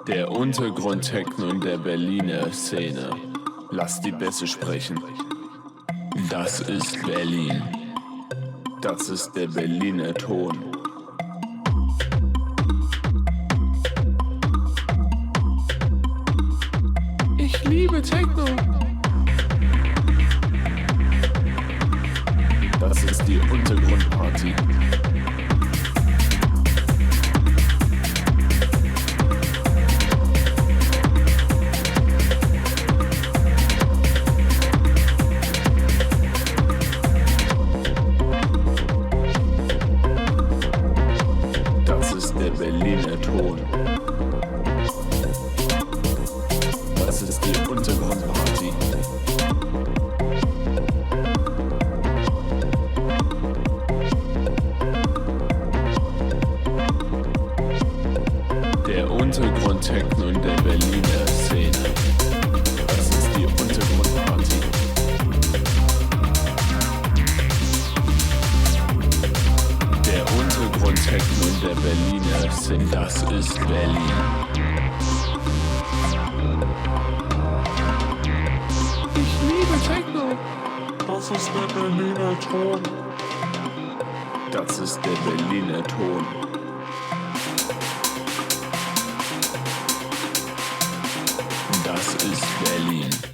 Der Untergrund-Techno in der Berliner Szene. Lass die Bässe sprechen. Das ist Berlin. Das ist der Berliner Ton. Ich liebe Techno. Das ist die Untergrundparty. Das ist der Berliner Ton. Das ist die Untergrundparty. Der Untergrund-Techno in der Berliner Szene. Das ist die Untergrundparty. Der Untergrund-Techno in der Berliner Szene. Das ist Berlin. Ich liebe Techno. Das ist der Berliner Ton. Das ist der Berliner Ton. Das ist Berlin.